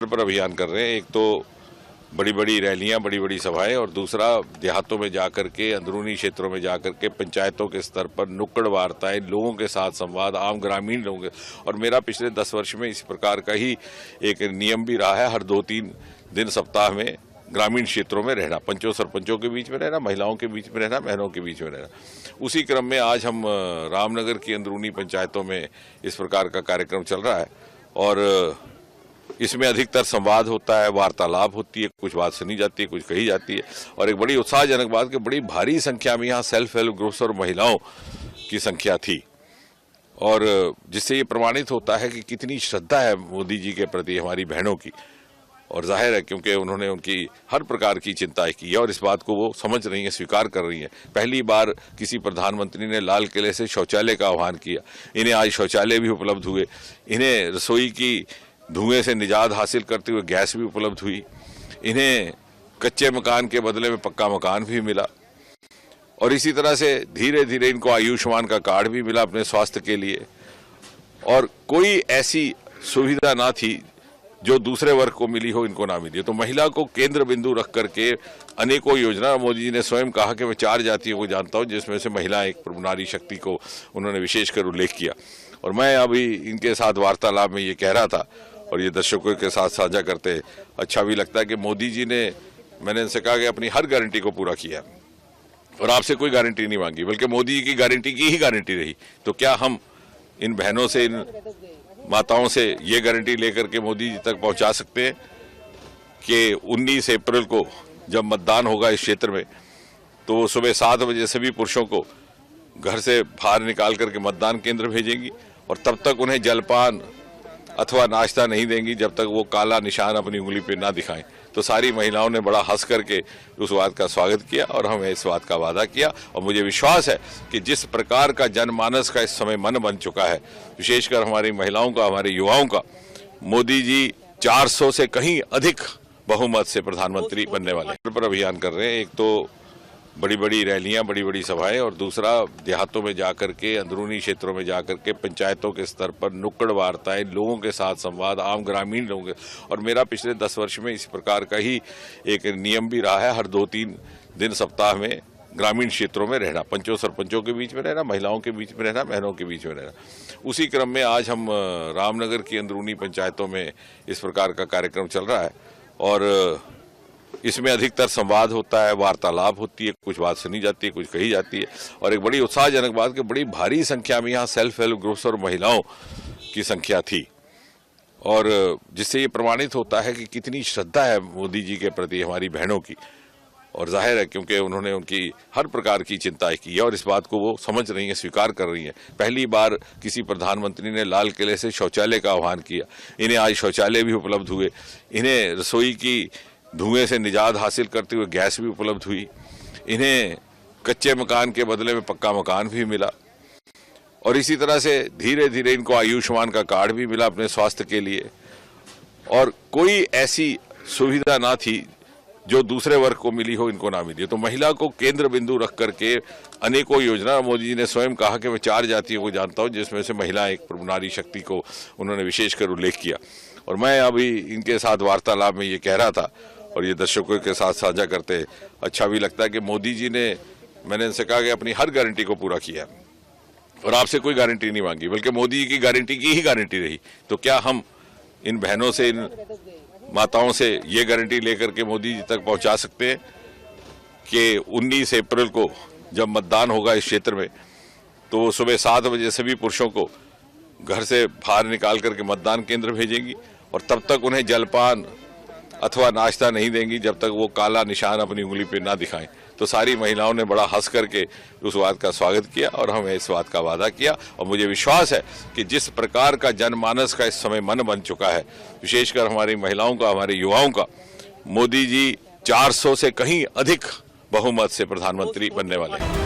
पर अभियान कर रहे हैं। एक तो बड़ी बड़ी रैलियां, बड़ी बड़ी सभाएं, और दूसरा देहातों में जाकर के, अंदरूनी क्षेत्रों में जाकर के, पंचायतों के स्तर पर नुक्कड़ वार्ताएं, लोगों के साथ संवाद, आम ग्रामीण लोगों के। और मेरा पिछले 10 वर्ष में इस प्रकार का ही एक नियम भी रहा है, हर 2-3 दिन सप्ताह में ग्रामीण क्षेत्रों में रहना, पंचों सरपंचों के बीच में रहना, महिलाओं के बीच में रहना, बहनों के बीच में रहना। उसी क्रम में आज हम रामनगर की अंदरूनी पंचायतों में इस प्रकार का कार्यक्रम चल रहा है और इसमें अधिकतर संवाद होता है, वार्तालाप होती है, कुछ बात सुनी जाती है, कुछ कही जाती है। और एक बड़ी उत्साहजनक बात कि बड़ी भारी संख्या में यहाँ सेल्फ हेल्प ग्रुप्स और महिलाओं की संख्या थी, और जिससे ये प्रमाणित होता है कि कितनी श्रद्धा है मोदी जी के प्रति हमारी बहनों की। और जाहिर है क्योंकि उन्होंने उनकी हर प्रकार की चिंता की है और इस बात को वो समझ रही हैं, स्वीकार कर रही हैं। पहली बार किसी प्रधानमंत्री ने लाल किले से शौचालय का आह्वान किया, इन्हें आज शौचालय भी उपलब्ध हुए, इन्हें रसोई की धुएं से निजात हासिल करते हुए गैस भी उपलब्ध हुई, इन्हें कच्चे मकान के बदले में पक्का मकान भी मिला, और इसी तरह से धीरे धीरे इनको आयुष्मान का कार्ड भी मिला अपने स्वास्थ्य के लिए। और कोई ऐसी सुविधा ना थी जो दूसरे वर्ग को मिली हो, इनको ना मिली। तो महिला को केंद्र बिंदु रख करके अनेकों योजना, मोदी जी ने स्वयं कहा कि मैं 4 जातियों को जानता हूं जिसमें से महिला एक नारी शक्ति को उन्होंने विशेषकर उल्लेख किया। और मैं अभी इनके साथ वार्तालाप में ये कह रहा था और ये दर्शकों के साथ साझा करते अच्छा भी लगता है कि मोदी जी ने, मैंने इनसे कहा कि अपनी हर गारंटी को पूरा किया और आपसे कोई गारंटी नहीं मांगी, बल्कि मोदी जी की गारंटी की ही गारंटी रही। तो क्या हम इन बहनों से, इन माताओं से ये गारंटी लेकर के मोदी जी तक पहुंचा सकते हैं कि 19 अप्रैल को जब मतदान होगा इस क्षेत्र में, तो सुबह 7 बजे सभी पुरुषों को घर से बाहर निकाल करके मतदान केंद्र भेजेंगी और तब तक उन्हें जलपान अथवा नाश्ता नहीं देंगी जब तक वो काला निशान अपनी उंगली पे ना दिखाएं। तो सारी महिलाओं ने बड़ा हंस करके उस बात का स्वागत किया और हमें इस बात का वादा किया। और मुझे विश्वास है कि जिस प्रकार का जनमानस का इस समय मन बन चुका है, विशेषकर हमारी महिलाओं का, हमारे युवाओं का, मोदी जी 400 से कहीं अधिक बहुमत से प्रधानमंत्री बनने वाले पर अभियान कर रहे हैं। एक तो बड़ी बड़ी रैलियां, बड़ी बड़ी सभाएं, और दूसरा देहातों में जाकर के, अंदरूनी क्षेत्रों में जाकर के, पंचायतों के स्तर पर नुक्कड़ वार्ताएं, लोगों के साथ संवाद, आम ग्रामीण लोगों के। और मेरा पिछले 10 वर्ष में इस प्रकार का ही एक नियम भी रहा है, हर 2-3 दिन सप्ताह में ग्रामीण क्षेत्रों में रहना, पंचों सरपंचों के बीच में रहना, महिलाओं के बीच में रहना, बहनों के बीच में रहना। उसी क्रम में आज हम रामनगर की अंदरूनी पंचायतों में इस प्रकार का कार्यक्रम चल रहा है और इसमें अधिकतर संवाद होता है, वार्तालाप होती है, कुछ बात सुनी जाती है, कुछ कही जाती है। और एक बड़ी उत्साहजनक बात कि बड़ी भारी संख्या में यहाँ सेल्फ हेल्प ग्रुप्स और महिलाओं की संख्या थी, और जिससे ये प्रमाणित होता है कि कितनी श्रद्धा है मोदी जी के प्रति हमारी बहनों की। और जाहिर है क्योंकि उन्होंने उनकी हर प्रकार की चिंता की है और इस बात को वो समझ रही हैं, स्वीकार कर रही हैं। पहली बार किसी प्रधानमंत्री ने लाल किले से शौचालय का आह्वान किया, इन्हें आज शौचालय भी उपलब्ध हुए, इन्हें रसोई की धुएं से निजात हासिल करते हुए गैस भी उपलब्ध हुई, इन्हें कच्चे मकान के बदले में पक्का मकान भी मिला, और इसी तरह से धीरे धीरे इनको आयुष्मान का कार्ड भी मिला अपने स्वास्थ्य के लिए। और कोई ऐसी सुविधा ना थी जो दूसरे वर्ग को मिली हो, इनको ना मिली। तो महिला को केंद्र बिंदु रख करके अनेकों योजना, मोदी जी ने स्वयं कहा कि मैं 4 जातियों को जानता हूं जिसमें से महिला एक नारी शक्ति को उन्होंने विशेषकर उल्लेख किया। और मैं अभी इनके साथ वार्तालाप में ये कह रहा था और ये दर्शकों के साथ साझा करते अच्छा भी लगता है कि मोदी जी ने, मैंने इनसे कहा कि अपनी हर गारंटी को पूरा किया और आपसे कोई गारंटी नहीं मांगी, बल्कि मोदी जी की गारंटी की ही गारंटी रही। तो क्या हम इन बहनों से, इन माताओं से ये गारंटी लेकर के मोदी जी तक पहुंचा सकते हैं कि 19 अप्रैल को जब मतदान होगा इस क्षेत्र में, तो सुबह 7 बजे सभी पुरुषों को घर से बाहर निकाल करके मतदान केंद्र भेजेंगी और तब तक उन्हें जलपान अथवा नाश्ता नहीं देंगी जब तक वो काला निशान अपनी उंगली पे ना दिखाएं। तो सारी महिलाओं ने बड़ा हंस करके उस बात का स्वागत किया और हमें इस बात का वादा किया। और मुझे विश्वास है कि जिस प्रकार का जनमानस का इस समय मन बन चुका है, विशेषकर हमारी महिलाओं का, हमारे युवाओं का, मोदी जी 400 से कहीं अधिक बहुमत से प्रधानमंत्री बनने वाले हैं।